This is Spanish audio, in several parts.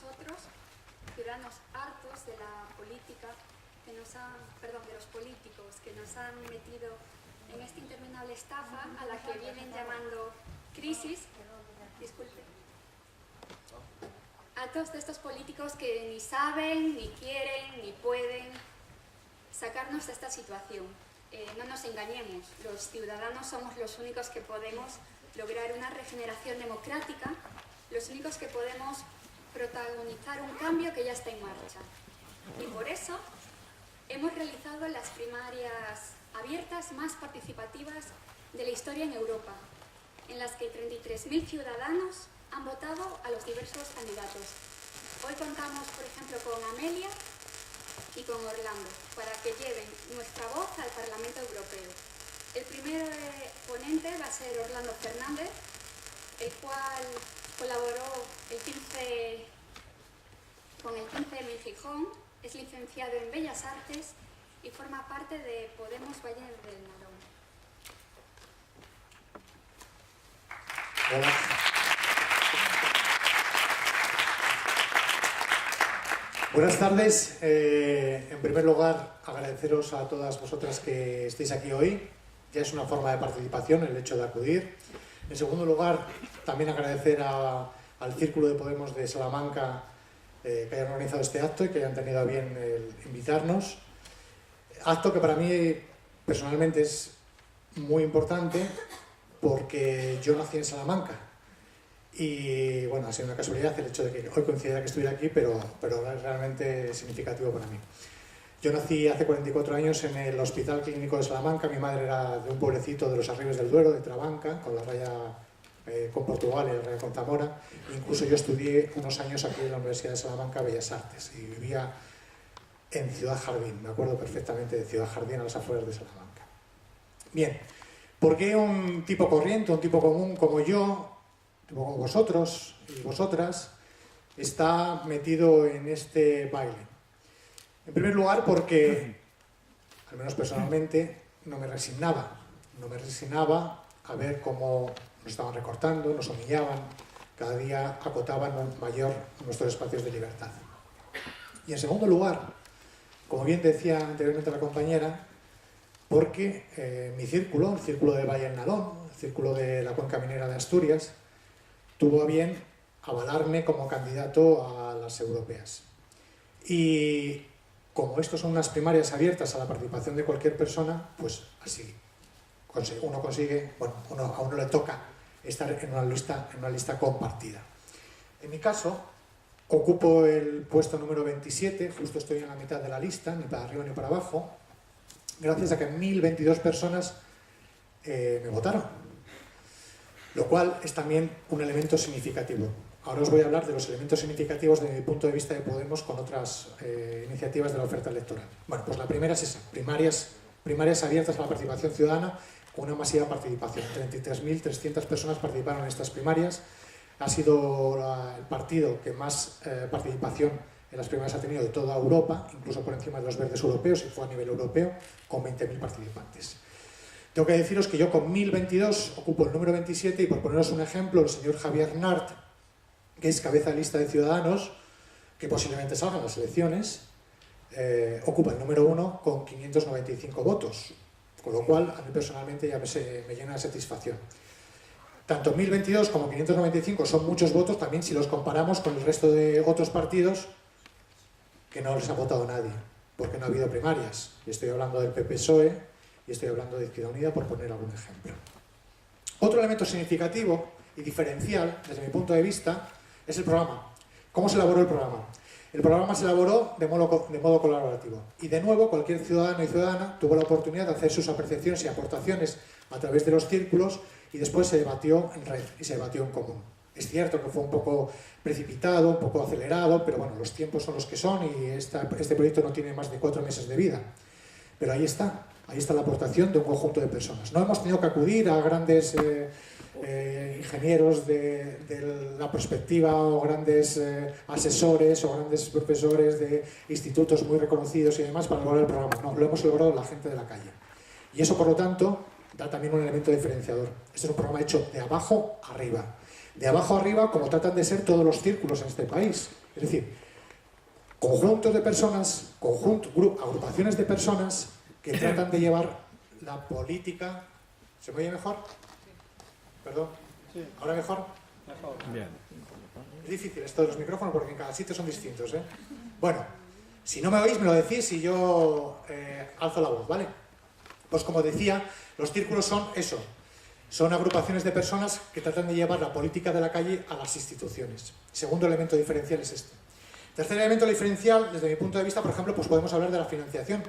nosotros, ciudadanos hartos de la política, de los políticos que nos han metido en esta interminable estafa a la que vienen llamando crisis. Disculpe. Hartos de estos políticos que ni saben, ni quieren, ni pueden sacarnos de esta situación. No nos engañemos, los ciudadanos somos los únicos que podemos lograr una regeneración democrática, los únicos que podemos protagonizar un cambio que ya está en marcha. Y por eso hemos realizado las primarias abiertas más participativas de la historia en Europa, en las que 33.000 ciudadanos han votado a los diversos candidatos. Hoy contamos, por ejemplo, con Amelia y con Orlando, para que lleven nuestra voz al Parlamento Europeo. El primer ponente va a ser Orlando Fernández, el cual colaboró con el 15M en Gijón, es licenciado en Bellas Artes y forma parte de Podemos Valle del Nalón. Hola. Buenas tardes. En primer lugar, agradeceros a todas vosotras que estéis aquí hoy. Ya es una forma de participación el hecho de acudir. En segundo lugar, también agradecer al Círculo de Podemos de Salamanca que hayan organizado este acto y que hayan tenido a bien invitarnos. Acto que para mí personalmente es muy importante porque yo nací en Salamanca. Y bueno, ha sido una casualidad el hecho de que hoy coincidiera que estuviera aquí, pero es realmente significativo para mí. Yo nací hace 44 años en el Hospital Clínico de Salamanca. Mi madre era de un pueblecito de los Arribes del Duero, de Trabanca, con la raya con Portugal y la raya con Zamora. Incluso yo estudié unos años aquí en la Universidad de Salamanca Bellas Artes y vivía en Ciudad Jardín. Me acuerdo perfectamente de Ciudad Jardín, a las afueras de Salamanca. Bien, ¿por qué un tipo corriente, un tipo común como yo, como vosotros y vosotras, está metido en este baile? En primer lugar porque, al menos personalmente, no me resignaba a ver cómo nos estaban recortando, nos humillaban, cada día acotaban mayor nuestros espacios de libertad. Y en segundo lugar, como bien decía anteriormente la compañera, porque mi círculo, el Círculo de Valle del Nalón, el Círculo de la Cuenca Minera de Asturias, tuvo a bien avalarme como candidato a las europeas. Y como estos son unas primarias abiertas a la participación de cualquier persona, pues así uno consigue, bueno, a uno le toca estar en una lista compartida. En mi caso, ocupo el puesto número 27, justo estoy en la mitad de la lista, ni para arriba ni para abajo, gracias a que 1022 personas me votaron, lo cual es también un elemento significativo. Ahora os voy a hablar de los elementos significativos desde mi punto de vista de Podemos con otras iniciativas de la oferta electoral. Bueno, pues la primera es esa, primarias abiertas a la participación ciudadana con una masiva participación. 33.300 personas participaron en estas primarias. Ha sido el partido que más participación en las primarias ha tenido de toda Europa, incluso por encima de los verdes europeos, y fue a nivel europeo, con 20.000 participantes. Tengo que deciros que yo con 1022 ocupo el número 27 y por poneros un ejemplo, el señor Javier Nart, que es cabeza de lista de Ciudadanos, que posiblemente salgan las elecciones, ocupa el número 1 con 595 votos, con lo cual a mí personalmente ya me llena de satisfacción. Tanto 1022 como 595 son muchos votos también si los comparamos con el resto de otros partidos que no les ha votado nadie, porque no ha habido primarias. Y estoy hablando del PP-PSOE y estoy hablando de Izquierda Unida, por poner algún ejemplo. Otro elemento significativo y diferencial, desde mi punto de vista, es el programa. ¿Cómo se elaboró el programa? El programa se elaboró de modo colaborativo. Y de nuevo, cualquier ciudadano y ciudadana tuvo la oportunidad de hacer sus apreciaciones y aportaciones a través de los círculos y después se debatió en red y se debatió en común. Es cierto que fue un poco precipitado, un poco acelerado, pero bueno, los tiempos son los que son y este proyecto no tiene más de 4 meses de vida. Pero ahí está la aportación de un conjunto de personas. No hemos tenido que acudir a grandes ingenieros de la perspectiva o grandes asesores o grandes profesores de institutos muy reconocidos y demás para lograr el programa. No, lo hemos logrado la gente de la calle. Y eso, por lo tanto, da también un elemento diferenciador. Este es un programa hecho de abajo arriba. De abajo arriba, como tratan de ser todos los círculos en este país. Es decir, conjuntos de personas, agrupaciones de personas que tratan de llevar la política... ¿Se me oye mejor? Perdón. ¿Ahora mejor? Bien. Es difícil esto de los micrófonos porque en cada sitio son distintos, ¿eh? Bueno, si no me oís me lo decís y yo alzo la voz, ¿vale? Pues como decía, los círculos son eso. Son agrupaciones de personas que tratan de llevar la política de la calle a las instituciones. Segundo elemento diferencial es este. Tercer elemento diferencial, desde mi punto de vista, por ejemplo, pues podemos hablar de la financiación.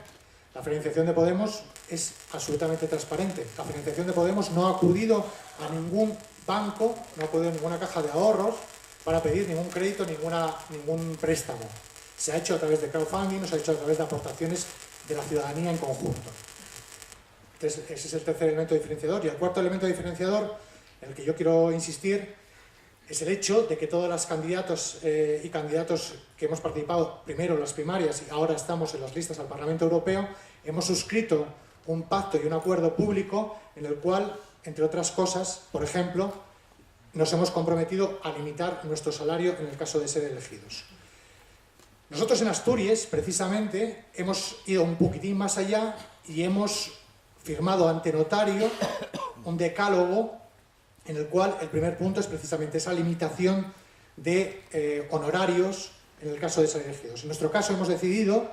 La financiación de Podemos es absolutamente transparente. La financiación de Podemos no ha acudido a ningún banco, no ha acudido a ninguna caja de ahorros para pedir ningún crédito, ningún préstamo. Se ha hecho a través de crowdfunding, se ha hecho a través de aportaciones de la ciudadanía en conjunto. Entonces, ese es el tercer elemento diferenciador. Y el cuarto elemento diferenciador, en el que yo quiero insistir, es el hecho de que todas las candidatos y candidatos que hemos participado primero en las primarias y ahora estamos en las listas al Parlamento Europeo, hemos suscrito un pacto y un acuerdo público en el cual, entre otras cosas, por ejemplo, nos hemos comprometido a limitar nuestro salario en el caso de ser elegidos. Nosotros en Asturias, precisamente, hemos ido un poquitín más allá y hemos firmado ante notario un decálogo en el cual el primer punto es precisamente esa limitación de honorarios en el caso de ser elegidos. En nuestro caso hemos decidido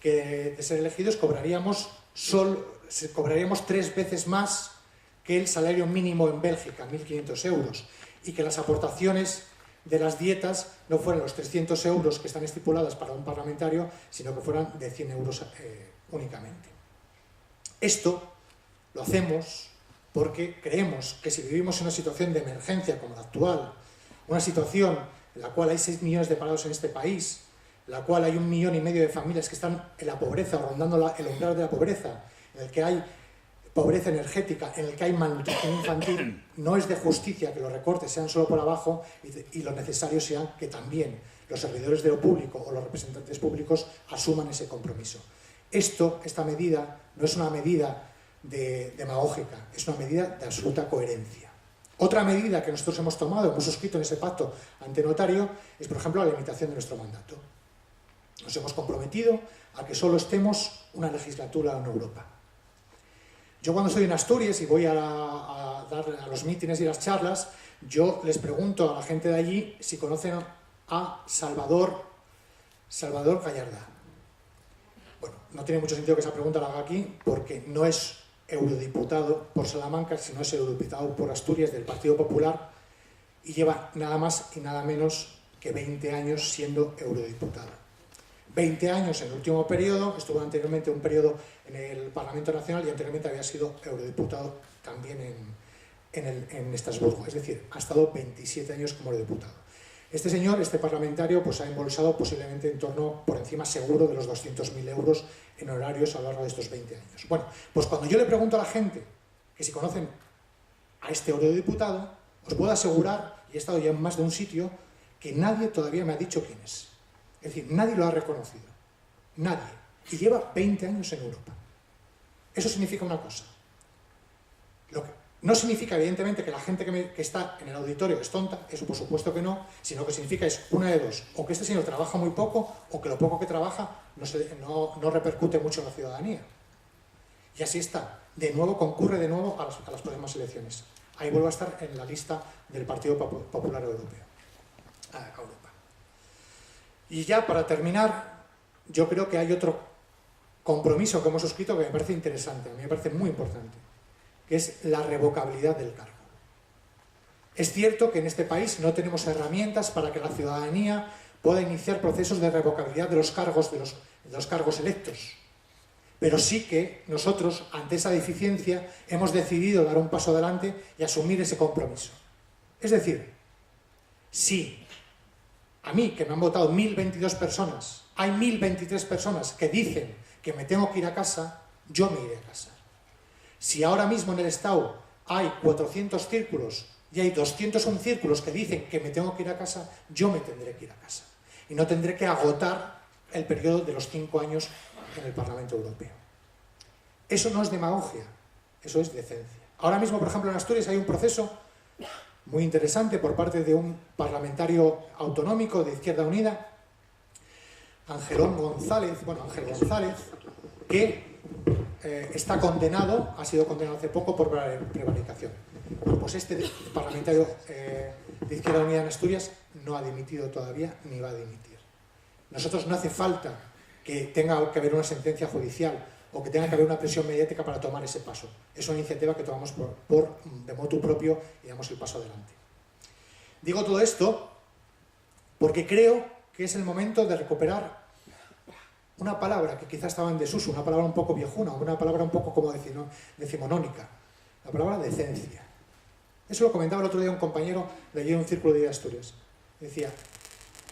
que de ser elegidos cobraríamos 3 veces más que el salario mínimo en Bélgica, 1.500 euros, y que las aportaciones de las dietas no fueran los 300 euros que están estipuladas para un parlamentario, sino que fueran de 100 euros únicamente. Esto lo hacemos porque creemos que si vivimos en una situación de emergencia como la actual, una situación en la cual hay 6 millones de parados en este país, en la cual hay 1,5 millones de familias que están en la pobreza, rondando el umbral de la pobreza, en el que hay pobreza energética, en el que hay malnutrición infantil, no es de justicia que los recortes sean solo por abajo y lo necesario sea que también los servidores de lo público o los representantes públicos asuman ese compromiso. Esta medida no es una medida demagógica, es una medida de absoluta coherencia. Otra medida que nosotros hemos tomado, hemos suscrito en ese pacto ante notario, es, por ejemplo, la limitación de nuestro mandato. Nos hemos comprometido a que solo estemos una legislatura en Europa. Yo cuando estoy en Asturias y voy a los mítines y las charlas, yo les pregunto a la gente de allí si conocen a Salvador Gallardá. Bueno, no tiene mucho sentido que esa pregunta la haga aquí porque no es eurodiputado por Salamanca, sino es eurodiputado por Asturias del Partido Popular y lleva nada más y nada menos que 20 años siendo eurodiputado. 20 años en el último periodo, estuvo anteriormente un periodo en el Parlamento Nacional y anteriormente había sido eurodiputado también en Estrasburgo, es decir, ha estado 27 años como eurodiputado. Este señor, este parlamentario, pues ha embolsado posiblemente en torno, por encima seguro, de los 200.000 euros en horarios a lo largo de estos 20 años. Bueno, pues cuando yo le pregunto a la gente que si conocen a este eurodiputado, os puedo asegurar, y he estado ya en más de un sitio, que nadie todavía me ha dicho quién es. Es decir, nadie lo ha reconocido. Nadie. Y lleva 20 años en Europa. Eso significa una cosa. No significa, evidentemente, que la gente que está en el auditorio es tonta, eso por supuesto que no, sino que significa es una de dos, o que este señor trabaja muy poco, o que lo poco que trabaja no repercute mucho en la ciudadanía. Y así está. De nuevo, concurre de nuevo a las próximas elecciones. Ahí vuelve a estar en la lista del Partido Popular Europeo. A Europa. Y ya para terminar, yo creo que hay otro compromiso que hemos suscrito que me parece interesante, a mí me parece muy importante, que es la revocabilidad del cargo. Es cierto que en este país no tenemos herramientas para que la ciudadanía pueda iniciar procesos de revocabilidad de los cargos electos, pero sí que nosotros, ante esa deficiencia, hemos decidido dar un paso adelante y asumir ese compromiso. Es decir, si a mí, que me han votado 1.022 personas, hay 1.023 personas que dicen que me tengo que ir a casa, yo me iré a casa. Si ahora mismo en el Estado hay 400 círculos y hay 201 círculos que dicen que me tengo que ir a casa, yo me tendré que ir a casa. Y no tendré que agotar el periodo de los 5 años en el Parlamento Europeo. Eso no es demagogia, eso es decencia. Ahora mismo, por ejemplo, en Asturias hay un proceso muy interesante por parte de un parlamentario autonómico de Izquierda Unida, Ángel González, que está condenado, ha sido condenado hace poco por prevaricación. Bueno, pues este parlamentario de Izquierda Unida en Asturias no ha dimitido todavía ni va a dimitir. Nosotros no hace falta que tenga que haber una sentencia judicial o que tenga que haber una presión mediática para tomar ese paso. Es una iniciativa que tomamos de motu propio y damos el paso adelante. Digo todo esto porque creo que es el momento de recuperar una palabra que quizás estaba en desuso, una palabra un poco viejuna, una palabra un poco como decimonónica, la palabra decencia. Eso lo comentaba el otro día un compañero de allí en un círculo de Asturias. Decía,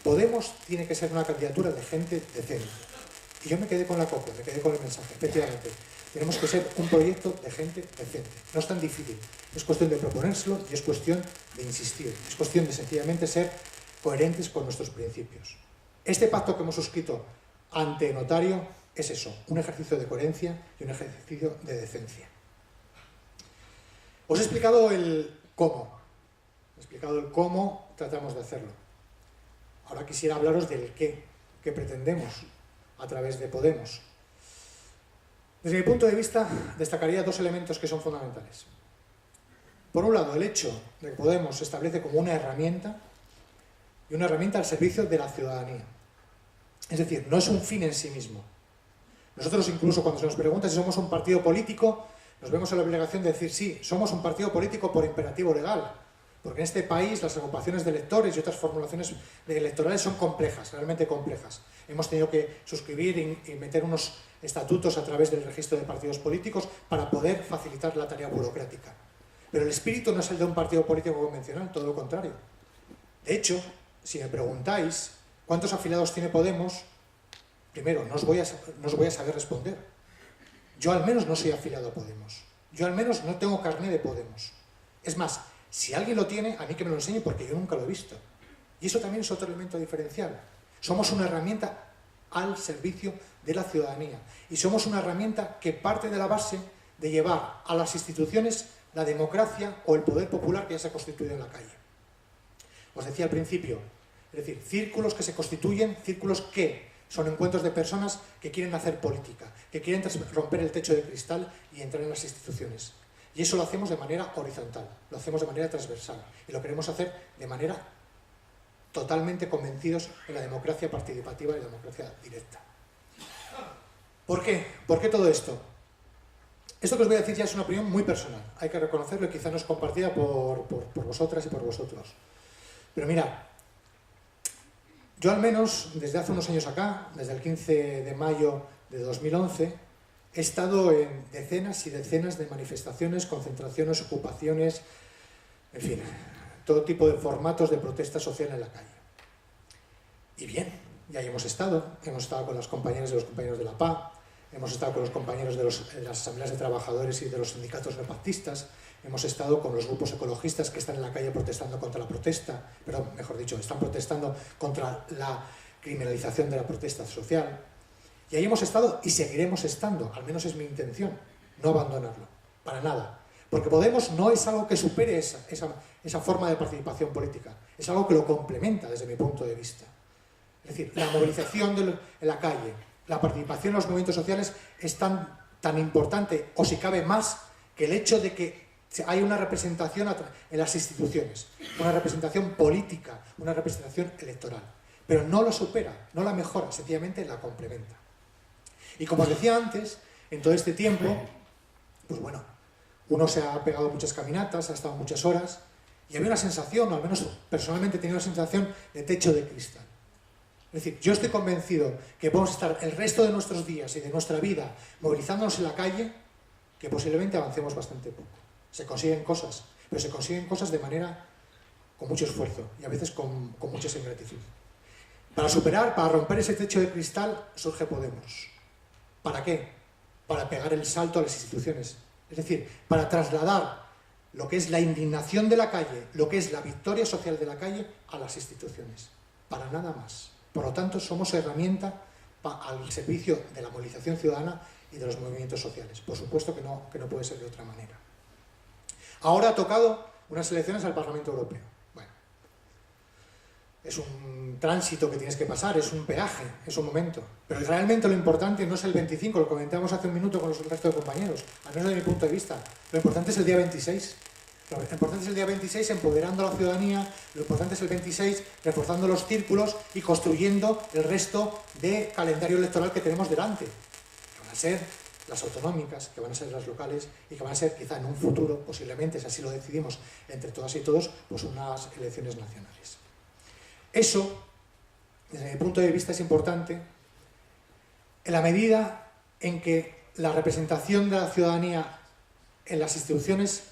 Podemos tiene que ser una candidatura de gente decente. Y yo me quedé con la copia, me quedé con el mensaje. Efectivamente, tenemos que ser un proyecto de gente decente. No es tan difícil. Es cuestión de proponérselo y es cuestión de insistir. Es cuestión de sencillamente ser coherentes con nuestros principios. Este pacto que hemos suscrito ante notario es eso, un ejercicio de coherencia y un ejercicio de decencia. Os he explicado el cómo. He explicado el cómo tratamos de hacerlo. Ahora quisiera hablaros del qué pretendemos a través de Podemos. Desde mi punto de vista, destacaría dos elementos que son fundamentales. Por un lado, el hecho de que Podemos se establece como una herramienta y una herramienta al servicio de la ciudadanía. Es decir, no es un fin en sí mismo. Nosotros incluso cuando se nos pregunta si somos un partido político, nos vemos en la obligación de decir sí, somos un partido político por imperativo legal. Porque en este país las agrupaciones de electores y otras formulaciones electorales son complejas, realmente complejas. Hemos tenido que suscribir y meter unos estatutos a través del registro de partidos políticos para poder facilitar la tarea burocrática. Pero el espíritu no es el de un partido político convencional, todo lo contrario. De hecho, si me preguntáis cuántos afiliados tiene Podemos, primero, no os voy a saber responder. Yo al menos no soy afiliado a Podemos. Yo al menos no tengo carné de Podemos. Es más, si alguien lo tiene, a mí que me lo enseñe porque yo nunca lo he visto. Y eso también es otro elemento diferencial. Somos una herramienta al servicio de la ciudadanía. Y somos una herramienta que parte de la base de llevar a las instituciones la democracia o el poder popular que ya se ha constituido en la calle. Os decía al principio, es decir, círculos que se constituyen, círculos que son encuentros de personas que quieren hacer política, que quieren romper el techo de cristal y entrar en las instituciones. Y eso lo hacemos de manera horizontal, lo hacemos de manera transversal y lo queremos hacer de manera totalmente convencidos en la democracia participativa y la democracia directa. ¿Por qué? ¿Por qué todo esto? Esto que os voy a decir ya es una opinión muy personal, hay que reconocerlo y quizá no es compartida por vosotras y por vosotros. Pero mirad, yo al menos desde hace unos años acá, desde el 15 de mayo de 2011, he estado en decenas y decenas de manifestaciones, concentraciones, ocupaciones, en fin, todo tipo de formatos de protesta social en la calle. Y bien, ya hemos estado con las compañeras y los compañeros de la PA, hemos estado con los compañeros de las asambleas de trabajadores y de los sindicatos no pactistas, hemos estado con los grupos ecologistas que están en la calle protestando contra la protesta, perdón, mejor dicho, están protestando contra la criminalización de la protesta social. Y ahí hemos estado y seguiremos estando, al menos es mi intención, no abandonarlo, para nada. Porque Podemos no es algo que supere esa forma de participación política, es algo que lo complementa desde mi punto de vista. Es decir, la movilización en la calle, la participación en los movimientos sociales es tan importante, o si cabe más, que el hecho de que hay una representación en las instituciones, una representación política, una representación electoral. Pero no lo supera, no la mejora, sencillamente la complementa. Y como os decía antes, en todo este tiempo, pues bueno, uno se ha pegado muchas caminatas, ha estado muchas horas, y había una sensación, o al menos personalmente tenía una sensación de techo de cristal. Es decir, yo estoy convencido que podemos estar el resto de nuestros días y de nuestra vida movilizándonos en la calle, que posiblemente avancemos bastante poco. Se consiguen cosas, pero se consiguen cosas de manera con mucho esfuerzo y a veces con mucha ingratitud. Para romper ese techo de cristal surge Podemos. ¿Para qué? Para pegar el salto a las instituciones. Es decir, para trasladar lo que es la indignación de la calle, lo que es la victoria social de la calle, a las instituciones. Para nada más. Por lo tanto, somos herramienta al servicio de la movilización ciudadana y de los movimientos sociales. Por supuesto que no puede ser de otra manera. Ahora ha tocado unas elecciones al Parlamento Europeo. Bueno, es un tránsito que tienes que pasar, es un peaje, es un momento. Pero realmente lo importante no es el 25, lo comentamos hace un minuto con los restos de compañeros, al menos desde mi punto de vista. Lo importante es el día 26. Lo importante es el día 26 empoderando a la ciudadanía, lo importante es el 26 reforzando los círculos y construyendo el resto de calendario electoral que tenemos delante, que van a ser las autonómicas, que van a ser las locales y que van a ser quizá en un futuro, posiblemente, si así lo decidimos entre todas y todos, pues unas elecciones nacionales. Eso, desde mi punto de vista, es importante en la medida en que la representación de la ciudadanía en las instituciones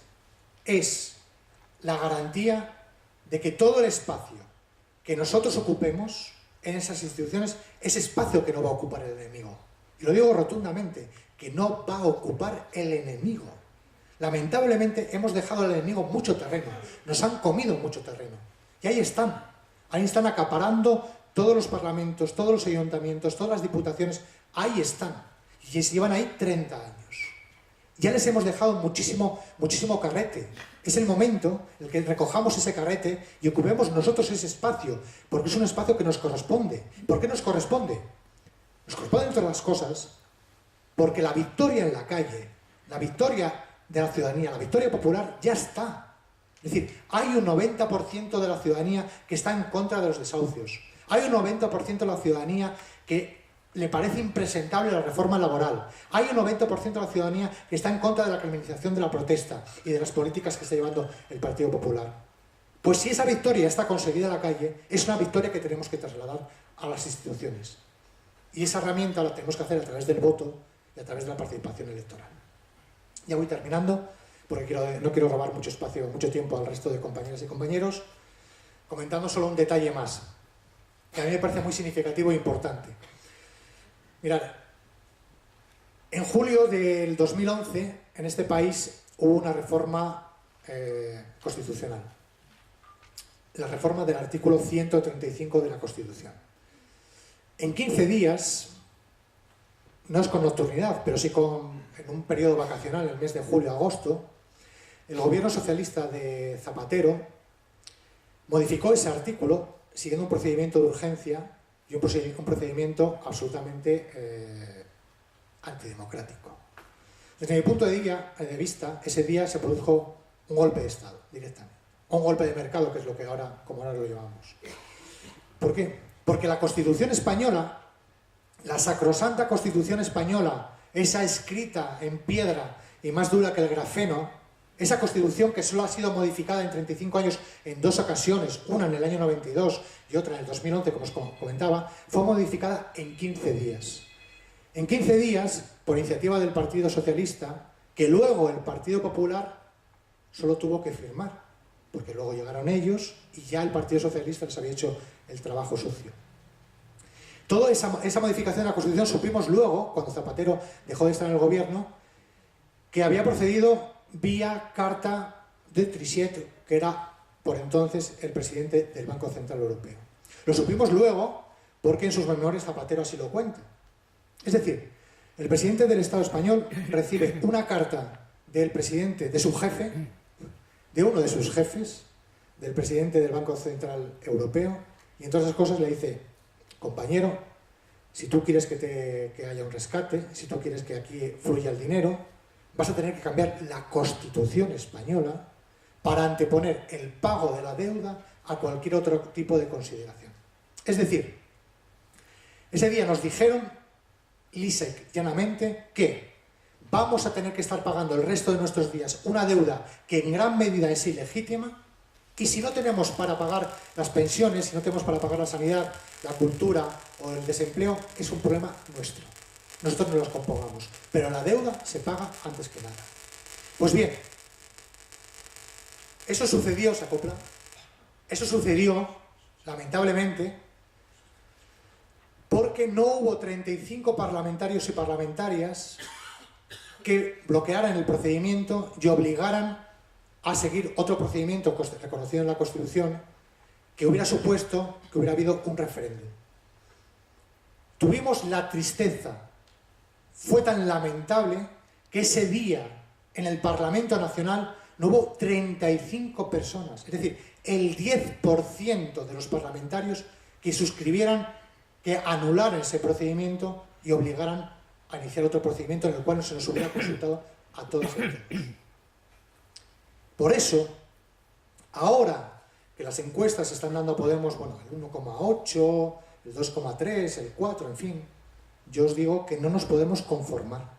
es la garantía de que todo el espacio que nosotros ocupemos en esas instituciones, ese espacio que no va a ocupar el enemigo. Y lo digo rotundamente, que no va a ocupar el enemigo. Lamentablemente hemos dejado al enemigo mucho terreno, nos han comido mucho terreno. Y ahí están acaparando todos los parlamentos, todos los ayuntamientos, todas las diputaciones, ahí están. Y llevan ahí 30 años. Ya les hemos dejado muchísimo carrete. Es el momento en el que recojamos ese carrete y ocupemos nosotros ese espacio, porque es un espacio que nos corresponde. ¿Por qué nos corresponde? Nos corresponde, entre otras cosas, porque la victoria en la calle, la victoria de la ciudadanía, la victoria popular, ya está. Es decir, hay un 90% de la ciudadanía que está en contra de los desahucios. Hay un 90% de la ciudadanía que le parece impresentable la reforma laboral. Hay un 90% de la ciudadanía que está en contra de la criminalización de la protesta y de las políticas que está llevando el Partido Popular. Pues si esa victoria está conseguida en la calle, es una victoria que tenemos que trasladar a las instituciones. Y esa herramienta la tenemos que hacer a través del voto y a través de la participación electoral. Ya voy terminando, porque no quiero robar mucho espacio, mucho tiempo al resto de compañeras y compañeros, comentando solo un detalle más, que a mí me parece muy significativo e importante. Mirad, en julio del 2011 en este país hubo una reforma constitucional, la reforma del artículo 135 de la Constitución. En 15 días, no es con nocturnidad, pero sí en un periodo vacacional, el mes de julio-agosto, el gobierno socialista de Zapatero modificó ese artículo siguiendo un procedimiento de urgencia y un procedimiento absolutamente antidemocrático. Desde mi punto de vista, ese día se produjo un golpe de Estado, directamente. O un golpe de mercado, que es lo que ahora, como ahora lo llamamos. ¿Por qué? Porque la Constitución española, la sacrosanta Constitución española, esa escrita en piedra y más dura que el grafeno, esa Constitución que solo ha sido modificada en 35 años en 2 ocasiones, una en el año 92 y otra en el 2011, como os comentaba, fue modificada en 15 días. En 15 días, por iniciativa del Partido Socialista, que luego el Partido Popular solo tuvo que firmar, porque luego llegaron ellos y ya el Partido Socialista les había hecho el trabajo sucio. Toda esa modificación de la Constitución supimos luego, cuando Zapatero dejó de estar en el gobierno, que había procedido vía carta de Trichet, que era por entonces el presidente del Banco Central Europeo. Lo supimos luego porque en sus memorias Zapatero así lo cuenta. Es decir, el presidente del Estado español recibe una carta del presidente, de su jefe, de uno de sus jefes, del presidente del Banco Central Europeo, y entre otras cosas le dice: compañero, si tú quieres que haya un rescate, si tú quieres que aquí fluya el dinero, vas a tener que cambiar la Constitución española para anteponer el pago de la deuda a cualquier otro tipo de consideración. Es decir, ese día nos dijeron, lisa y llanamente, que vamos a tener que estar pagando el resto de nuestros días una deuda que en gran medida es ilegítima, y si no tenemos para pagar las pensiones, si no tenemos para pagar la sanidad, la cultura o el desempleo, es un problema nuestro. Nosotros no los compongamos, pero la deuda se paga antes que nada. Pues bien, eso sucedió, ¿se acopla? Eso sucedió, lamentablemente, porque no hubo 35 parlamentarios y parlamentarias que bloquearan el procedimiento y obligaran a seguir otro procedimiento reconocido en la Constitución que hubiera supuesto que hubiera habido un referéndum. Tuvimos la tristeza. Fue tan lamentable que ese día en el Parlamento Nacional no hubo 35 personas, es decir, el 10% de los parlamentarios que suscribieran que anularan ese procedimiento y obligaran a iniciar otro procedimiento en el cual no se nos hubiera consultado a todos y a todos. Por eso, ahora que las encuestas están dando a Podemos, bueno, el 1,8, el 2,3, el 4, en fin, yo os digo que no nos podemos conformar.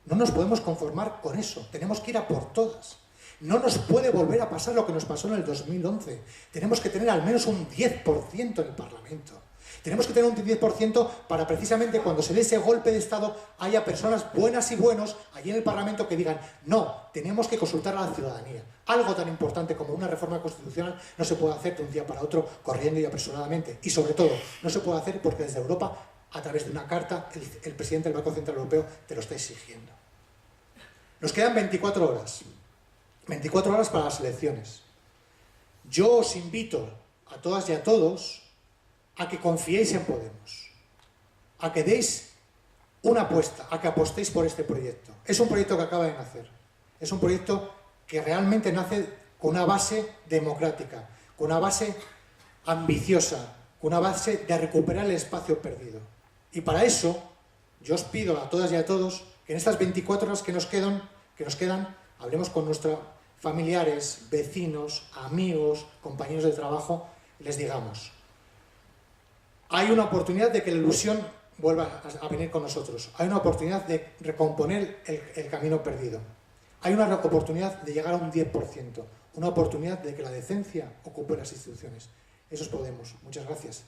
No nos podemos conformar con eso. Tenemos que ir a por todas. No nos puede volver a pasar lo que nos pasó en el 2011. Tenemos que tener al menos un 10% en el Parlamento. Tenemos que tener un 10% para precisamente cuando se dé ese golpe de Estado haya personas buenas y buenos allí en el Parlamento que digan no, tenemos que consultar a la ciudadanía. Algo tan importante como una reforma constitucional no se puede hacer de un día para otro corriendo y apresuradamente. Y sobre todo, no se puede hacer porque desde Europa, a través de una carta, el presidente del Banco Central Europeo te lo está exigiendo. Nos quedan 24 horas. 24 horas para las elecciones. Yo os invito a todas y a todos a que confiéis en Podemos, a que deis una apuesta, a que apostéis por este proyecto. Es un proyecto que acaba de nacer, es un proyecto que realmente nace con una base democrática, con una base ambiciosa, con una base de recuperar el espacio perdido. Y para eso, yo os pido a todas y a todos que en estas 24 horas que nos quedan, hablemos con nuestros familiares, vecinos, amigos, compañeros de trabajo, y les digamos: hay una oportunidad de que la ilusión vuelva a venir con nosotros. Hay una oportunidad de recomponer el camino perdido. Hay una oportunidad de llegar a un 10%. Una oportunidad de que la decencia ocupe las instituciones. Eso es Podemos. Muchas gracias.